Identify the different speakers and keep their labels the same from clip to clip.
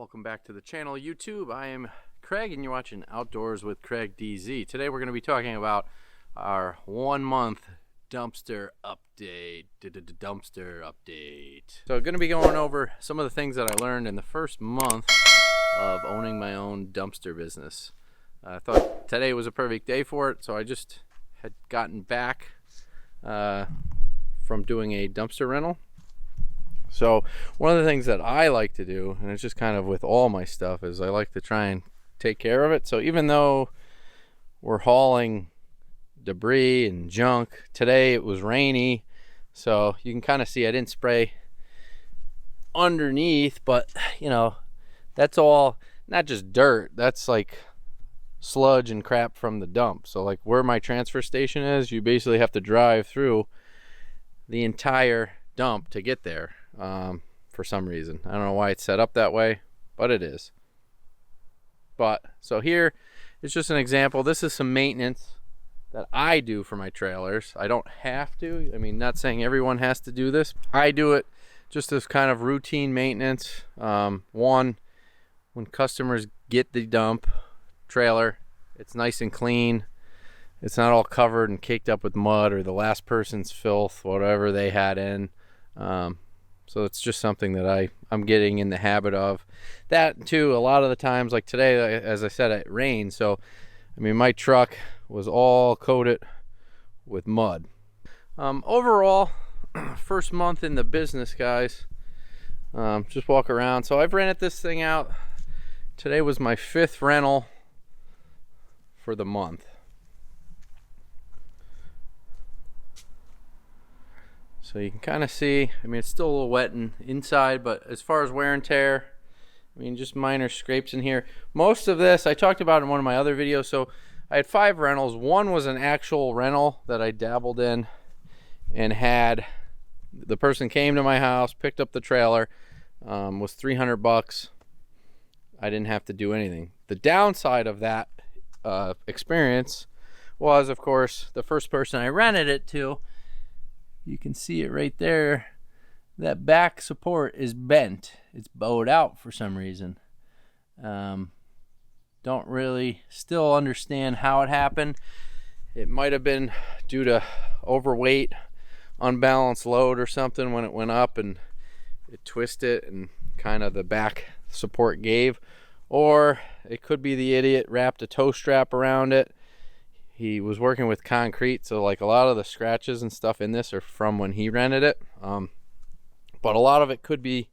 Speaker 1: Welcome back to the channel YouTube. I am Craig and you're watching Outdoors with Craig DZ. Today we're going to be talking about our 1 month dumpster update. So I'm going to be going over some of the things that I learned in the first month of owning my own dumpster business. I thought today was a perfect day for it, so I just had gotten back from doing a dumpster rental. So one of the things that I like to do, and it's just kind of with all my stuff, is I like to try and take care of it. So even though we're hauling debris and junk, today it was rainy, so you can kind of see I didn't spray underneath, but you know, that's all not just dirt, that's like sludge and crap from the dump. So like where my transfer station is, you basically have to drive through the entire dump to get there. For some reason, I don't know why it's set up that way, but it is. But so here it's just an example. This is some maintenance that I do for my trailers. I don't have to, I mean, not saying everyone has to do this. I do it just as kind of routine maintenance. One, when customers get the dump trailer, it's nice and clean. It's not all covered and caked up with mud or the last person's filth, whatever they had in. So it's just something that I'm getting in the habit of. That too, a lot of the times, like today, as I said, it rained. So, I mean, my truck was all coated with mud. Overall, first month in the business, guys, just walk around. So I've rented this thing out. Today was my 5th rental for the month. So you can kind of see, I mean, it's still a little wet inside, but as far as wear and tear, I mean, just minor scrapes in here. Most of this I talked about in one of my other videos. So I had 5 rentals. One was an actual rental that I dabbled in and had, the person came to my house, picked up the trailer, was $300. I didn't have to do anything. The downside of that experience was, of course, the first person I rented it to, you can see it right there, that back support is bent. It's bowed out for some reason. Don't really still understand how it happened. It might have been due to overweight, unbalanced load or something when it went up and it twisted and kind of the back support gave. Or it could be the idiot wrapped a tow strap around it. He was working with concrete, so like a lot of the scratches and stuff in this are from when he rented it. But a lot of it could be,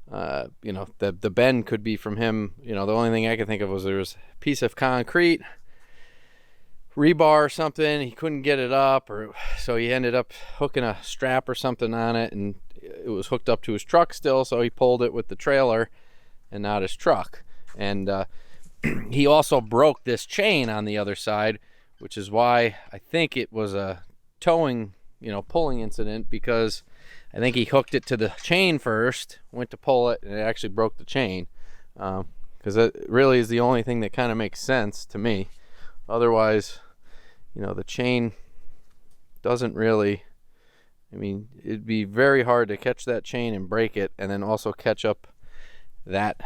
Speaker 1: you know, the bend could be from him. You know, the only thing I could think of was there was a piece of concrete, rebar or something. He couldn't get it up, or so he ended up hooking a strap or something on it, and it was hooked up to his truck still, so he pulled it with the trailer and not his truck. And he also broke this chain on the other side, which is why I think it was a towing, you know, pulling incident, because I think he hooked it to the chain first, went to pull it, and it actually broke the chain. Because that really is the only thing that kind of makes sense to me. Otherwise, you know, the chain doesn't really, I mean, it'd be very hard to catch that chain and break it, and then also catch up that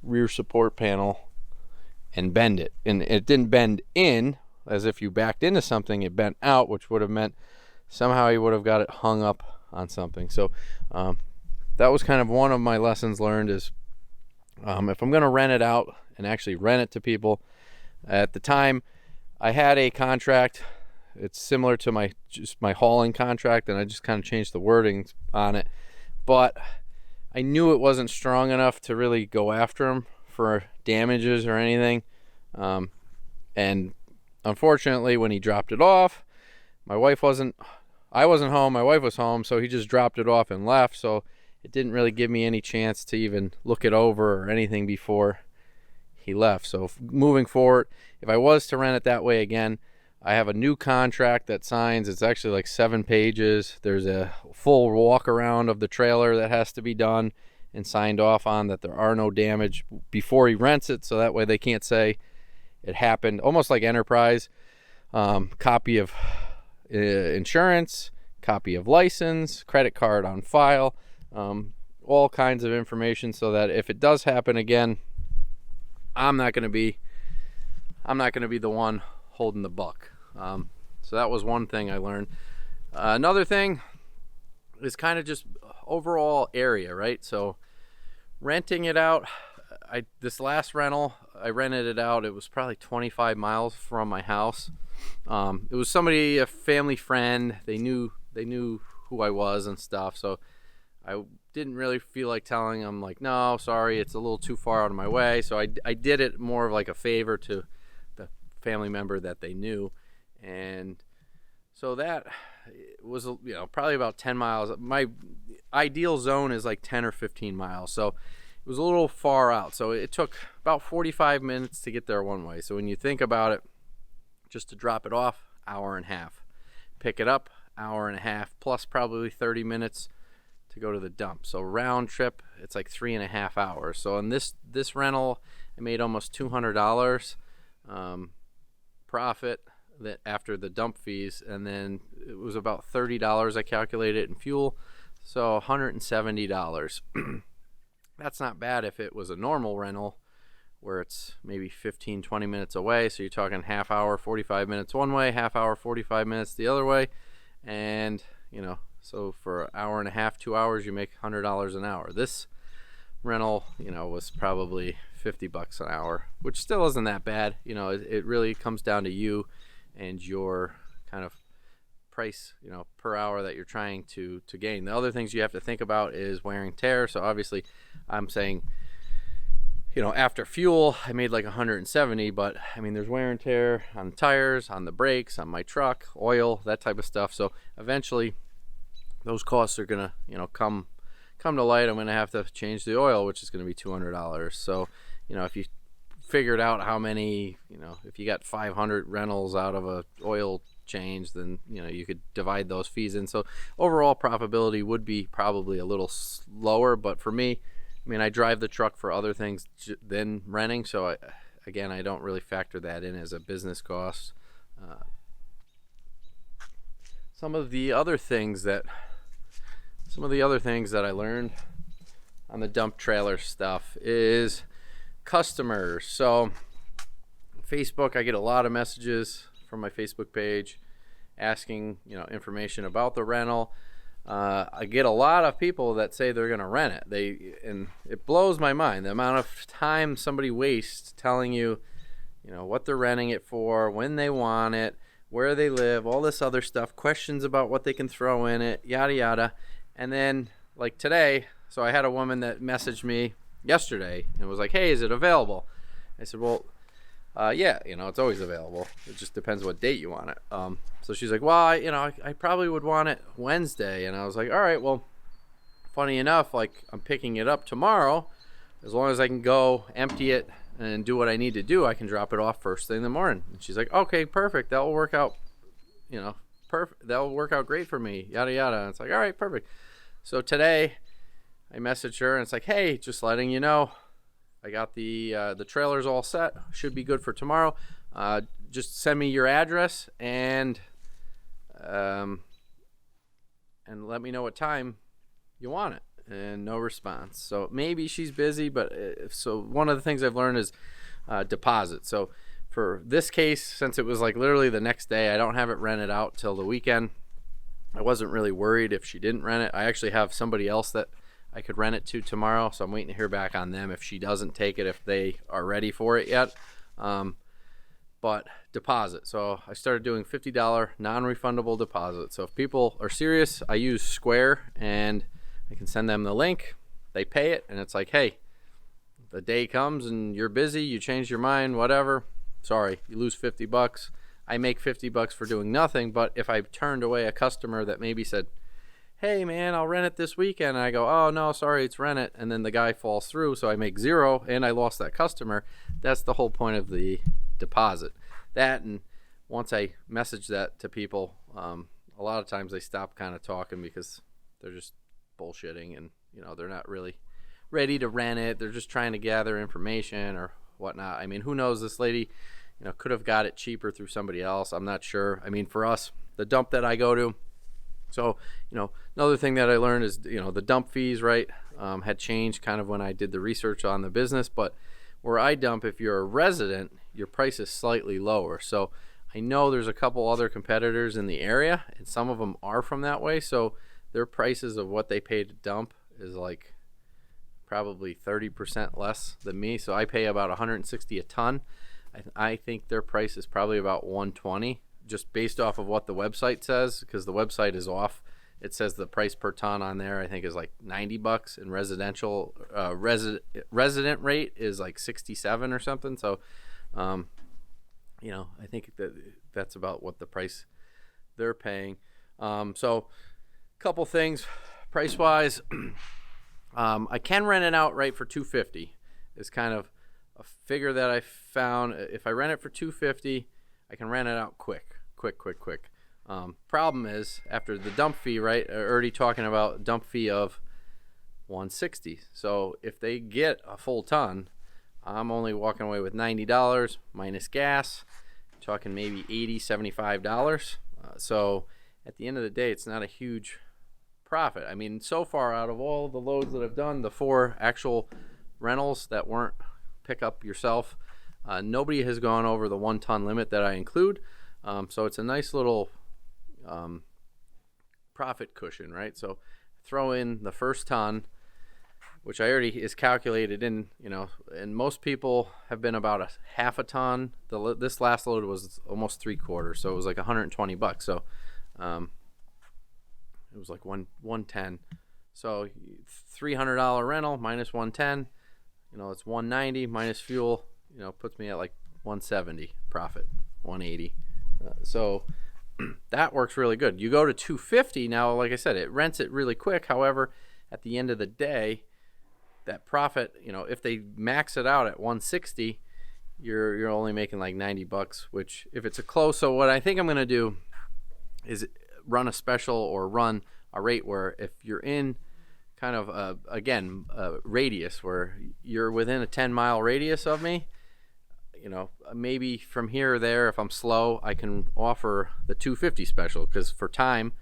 Speaker 1: rear support panel and bend it. And it didn't bend in as if you backed into something, it bent out, which would have meant somehow you would have got it hung up on something. So that was kind of one of my lessons learned, is if I'm going to rent it out and actually rent it to people. At the time I had a contract, it's similar to my hauling contract, and I just kind of changed the wording on it, but I knew it wasn't strong enough to really go after him for damages or anything. And unfortunately, when he dropped it off, I wasn't home, my wife was home, so he just dropped it off and left. So it didn't really give me any chance to even look it over or anything before he left. So moving forward, if I was to rent it that way again, I have a new contract that signs. It's actually like 7 pages. There's a full walk around of the trailer that has to be done and signed off on, that there are no damage before he rents it, so that way they can't say it happened. Almost like Enterprise. Copy of insurance, copy of license, credit card on file. all kinds of information so that if it does happen again, I'm not going to be the one holding the buck. So that was one thing I learned. Another thing is kind of just overall area, right? So renting it out, this last rental, I rented it out. It was probably 25 miles from my house. It was somebody, a family friend. They knew who I was and stuff. So I didn't really feel like telling them, like, no, sorry, it's a little too far out of my way. So I did it more of like a favor to the family member that they knew. And so that was, probably about 10 miles. My ideal zone is like 10 or 15 miles. So it was a little far out. So it took about 45 minutes to get there one way. So when you think about it, just to drop it off, hour and a half. Pick it up, hour and a half, plus probably 30 minutes to go to the dump. So round trip, it's like 3.5 hours. So in this rental, I made almost $200 profit that after the dump fees, and then it was about $30 I calculated in fuel, so $170. That's not bad if it was a normal rental where it's maybe 15-20 minutes away. So you're talking half hour, 45 minutes one way, half hour, 45 minutes the other way. And, so for an hour and a half, 2 hours, you make $100 an hour. This rental, was probably $50 an hour, which still isn't that bad. It really comes down to you and your kind of price, per hour that you're trying to gain. The other things you have to think about is wear and tear. So obviously I'm saying, after fuel, I made like 170, but I mean, there's wear and tear on the tires, on the brakes, on my truck, oil, that type of stuff. So eventually those costs are gonna, come to light. I'm gonna have to change the oil, which is gonna be $200. So, if you figured out how many, if you got 500 rentals out of a oil change, then, you could divide those fees in. So overall profitability would be probably a little slower, but for me, I drive the truck for other things than renting, so I don't really factor that in as a business cost. Some of the other things that I learned on the dump trailer stuff is customers. So Facebook, I get a lot of messages from my Facebook page asking, information about the rental. I get a lot of people that say they're going to rent it. And it blows my mind the amount of time somebody wastes telling you, what they're renting it for, when they want it, where they live, all this other stuff, questions about what they can throw in it, yada yada. And then like today, so I had a woman that messaged me yesterday and was like, "Hey, is it available?" I said, "Well, yeah, it's always available. It just depends what date you want it." So she's like, "Well, I probably would want it Wednesday." And I was like, "All right, well, funny enough, like I'm picking it up tomorrow. As long as I can go empty it and do what I need to do, I can drop it off first thing in the morning." And she's like, "Okay, perfect. That will work out, perfect. That will work out great for me, yada, yada." And it's like, "All right, perfect." So today I messaged her and it's like, "Hey, just letting you know, I got the trailers all set. Should be good for tomorrow. Just send me your address and let me know what time you want it." And no response. So maybe she's busy, but so one of the things I've learned is deposit. So for this case, since it was like literally the next day, I don't have it rented out till the weekend. I wasn't really worried if she didn't rent it. I actually have somebody else that I could rent it to tomorrow, so I'm waiting to hear back on them if she doesn't take it, if they are ready for it yet. But deposit. So I started doing $50 non-refundable deposit. So if people are serious, I use Square, and I can send them the link. They pay it, and it's like, hey, the day comes and you're busy, you change your mind, whatever. Sorry, you lose $50. I make $50 for doing nothing. But if I turned away a customer that maybe said, "Hey man, I'll rent it this weekend," and I go, "Oh no, sorry, it's rent it," and then the guy falls through, so I make zero and I lost that customer. That's the whole point of the deposit. That, and once I message that to people, a lot of times they stop kind of talking because they're just bullshitting, and they're not really ready to rent it. They're just trying to gather information or whatnot. I mean, who knows? This lady could have got it cheaper through somebody else. I'm not sure. I mean, for us, the dump that I go to, so another thing that I learned is the dump fees, right? had changed kind of when I did the research on the business, but where I dump, if you're a resident, your price is slightly lower. So I know there's a couple other competitors in the area, and some of them are from that way, so their prices of what they pay to dump is like probably 30% less than me. So I pay about 160 a ton. I think their price is probably about 120, just based off of what the website says, because the website is off. It says the price per ton on there, I think, is like $90, and residential resident rate is like 67 or something. So, you know, I think that's about what the price they're paying. So, a couple things, price wise. I can rent it outright for $250. Is kind of a figure that I found. If I rent it for $250, I can rent it out quick. Problem is, after the dump fee, right? Already talking about dump fee of $160. So if they get a full ton, I'm only walking away with $90 minus gas. Talking maybe $80, $75. So at the end of the day, it's not a huge profit. I mean, so far out of all the loads that I've done, the 4 actual rentals that weren't pick up yourself, nobody has gone over the 1 ton limit that I include. So it's a nice little profit cushion, right? So throw in the first ton, which I already is calculated in, you know, and most people have been about a half a ton. This last load was almost 3/4, so it was like $120. So it was like 110. So $300 rental minus 110, you know, it's 190 minus fuel, you know, puts me at like 170 profit, 180. So that works really good. You go to 250 now, like I said, it rents it really quick. However, at the end of the day, that profit, you know, if they max it out at 160, you're only making like $90, which if it's a close. So what I think I'm going to do is run a special or run a rate where if you're in kind of a radius where you're within a 10-mile radius of me, you know, maybe from here or there, if I'm slow, I can offer the 250 special, because for time,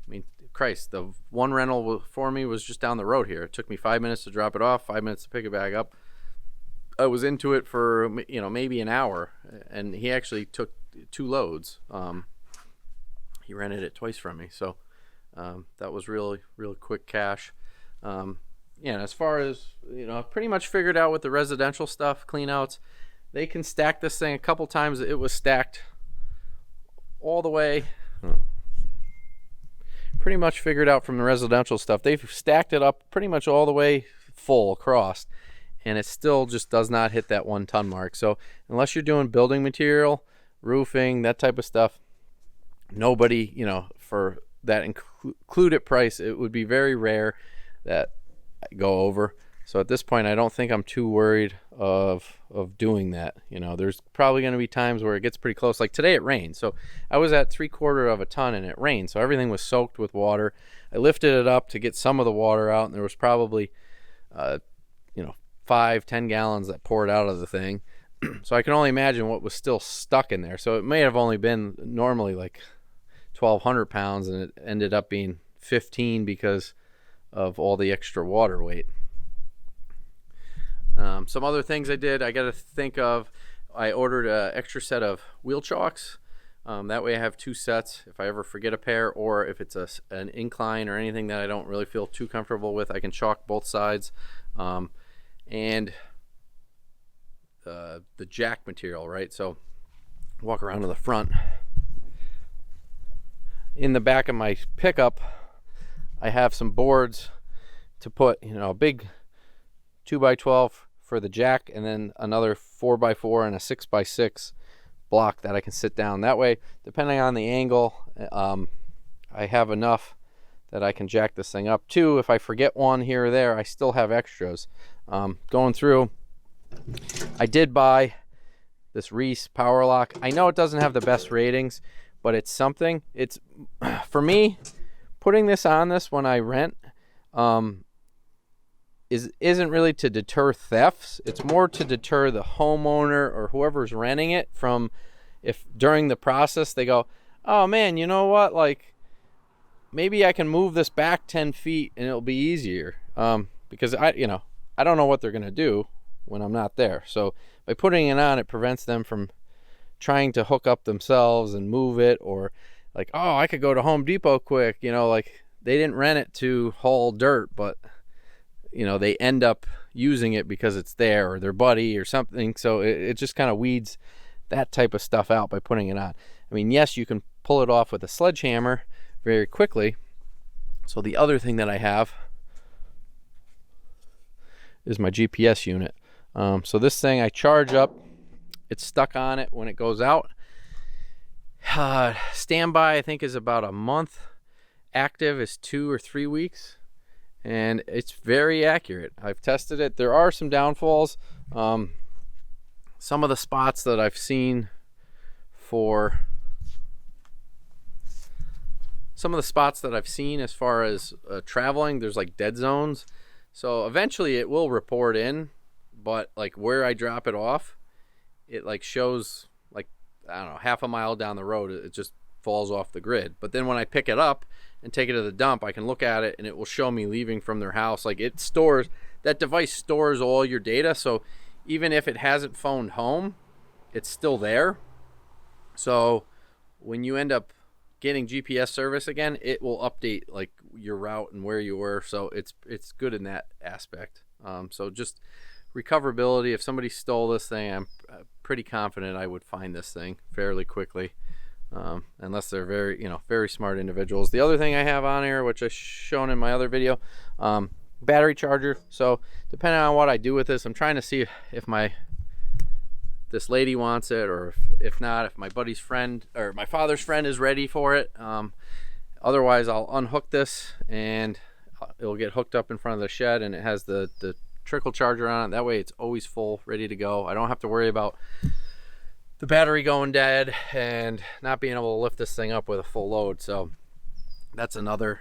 Speaker 1: I mean, Christ, the one rental for me was just down the road here. It took me 5 minutes to drop it off, 5 minutes to pick it back up. I was into it for, you know, maybe an hour, and he actually took 2 loads. He rented it twice from me, so that was really quick cash. Yeah, as far as, you know, I've pretty much figured out with the residential stuff, cleanouts, they can stack this thing a couple times. It was stacked all the way. Pretty much figured out from the residential stuff. They've stacked it up pretty much all the way full across, and it still just does not hit that 1 ton mark. So unless you're doing building material, roofing, that type of stuff, nobody, you know, for that included price, it would be very rare that I go over. So at this point, I don't think I'm too worried of doing that. You know, there's probably going to be times where it gets pretty close. Like today, it rained. So I was at 3/4 of a ton, and it rained. So everything was soaked with water. I lifted it up to get some of the water out, and there was probably, you know, 5-10 gallons that poured out of the thing. So I can only imagine what was still stuck in there. So it may have only been normally like 1,200 pounds, and it ended up being 15 because of all the extra water weight. Some other things I did, I got to think of, I ordered an extra set of wheel chocks. That way I have 2 sets if I ever forget a pair, or if it's an incline or anything that I don't really feel too comfortable with, I can chalk both sides. And the jack material, right? So walk around to the front. In the back of my pickup, I have some boards to put, you know, a big 2x12 for the jack, and then another 4x4 and a 6x6 block that I can sit down. That way, depending on the angle, I have enough that I can jack this thing up. 2, if I forget one here or there, I still have extras. Going through, I did buy this Reese Power Lock. I know it doesn't have the best ratings, but it's something. It's, for me, putting this on this when I rent, isn't really to deter thefts. It's more to deter the homeowner or whoever's renting it from, if during the process they go, oh man, you know what, like maybe I can move this back 10 feet and it'll be easier. because I don't know what they're going to do when I'm not there. So by putting it on, it prevents them from trying to hook up themselves and move it, or like, oh, I could go to Home Depot quick, like they didn't rent it to haul dirt, but they end up using it because it's there, or their buddy or something. So it just kind of weeds that type of stuff out by putting it on. I mean, yes, you can pull it off with a sledgehammer very quickly. So the other thing that I have is my GPS unit. So this thing I charge up, it's stuck on it when it goes out. Standby, I think, is about a month. Active is 2 or 3 weeks. And it's very accurate. I've tested it. There are some downfalls. Some of the spots that I've seen as far as traveling, there's like dead zones. So eventually it will report in, but like where I drop it off, it like shows like, I don't know, half a mile down the road, it just falls off the grid. But then when I pick it up and take it to the dump, I can look at it and it will show me leaving from their house. Like that device stores all your data. So even if it hasn't phoned home, it's still there. So when you end up getting GPS service again, it will update like your route and where you were. So it's good in that aspect. So just recoverability. If somebody stole this thing, I'm pretty confident I would find this thing fairly quickly. Unless they're very smart individuals. The other thing I have on here, which I've shown in my other video, battery charger. So depending on what I do with this, I'm trying to see if this lady wants it, or if not, if my buddy's friend or my father's friend is ready for it. Otherwise, I'll unhook this and it'll get hooked up in front of the shed, and it has the trickle charger on it. That way it's always full, ready to go. I don't have to worry about the battery going dead and not being able to lift this thing up with a full load. So that's another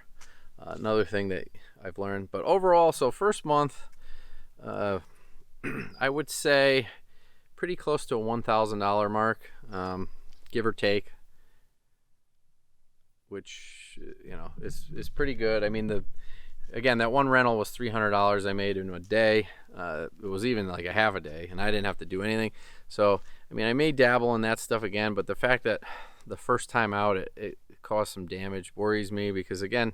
Speaker 1: thing that I've learned. But overall, so first month, I would say pretty close to a $1,000 mark, give or take, which is pretty good. I mean, again, that one rental was $300 I made in a day. It was even like a half a day, and I didn't have to do anything. So I mean, I may dabble in that stuff again, but the fact that the first time out it caused some damage worries me, because again,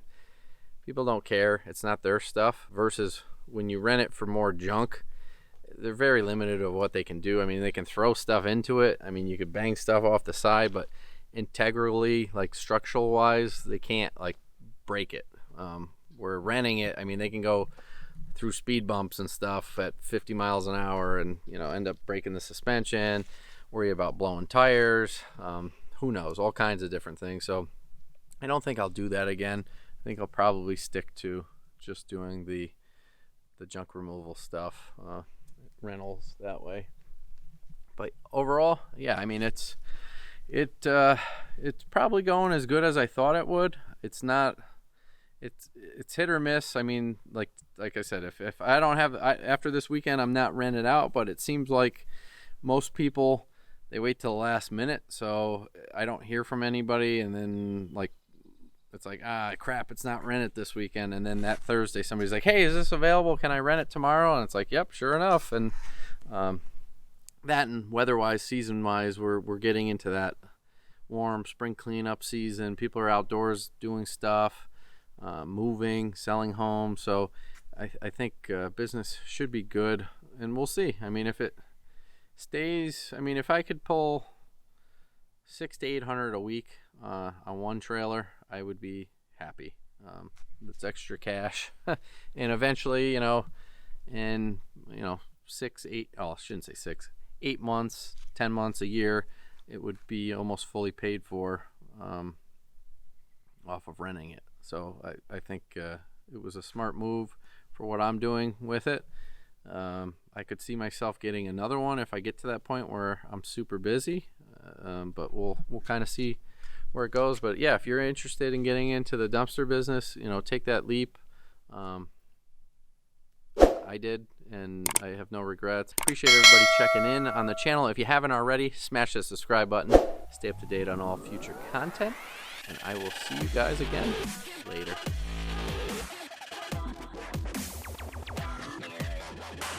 Speaker 1: people don't care. It's not their stuff. Versus when you rent it for more junk, they're very limited of what they can do. I mean, they can throw stuff into it. I mean, you could bang stuff off the side, but integrally, like structural wise, they can't like break it. Where renting it, I mean, they can go through speed bumps and stuff at 50 miles an hour and end up breaking the suspension, worry about blowing tires, who knows, all kinds of different things. So I don't think I'll do that again. I think I'll probably stick to just doing the junk removal stuff, rentals that way. But overall, yeah, I mean, it's probably going as good as I thought it would. It's not, it's hit or miss. I mean, like I said, if I don't have, after this weekend, I'm not rented out, but it seems like most people, they wait till the last minute. So I don't hear from anybody. And then like, it's like, crap, it's not rented this weekend. And then that Thursday, somebody's like, hey, is this available? Can I rent it tomorrow? And it's like, yep, sure enough. And that, and weather-wise, season-wise, we're getting into that warm spring cleanup season. People are outdoors doing stuff, moving, selling homes. So I think business should be good, and we'll see. I mean, if it stays, I mean, if I could pull $600 to $800 a week on one trailer, I would be happy. That's extra cash. And eventually, in 8 months, 10 months, a year, it would be almost fully paid for off of renting it. So I think it was a smart move for what I'm doing with it. I could see myself getting another one if I get to that point where I'm super busy, but we'll kind of see where it goes. But yeah, if you're interested in getting into the dumpster business, take that leap. I did, and I have no regrets. Appreciate everybody checking in on the channel. If you haven't already, smash the subscribe button. Stay up to date on all future content, and I will see you guys again later.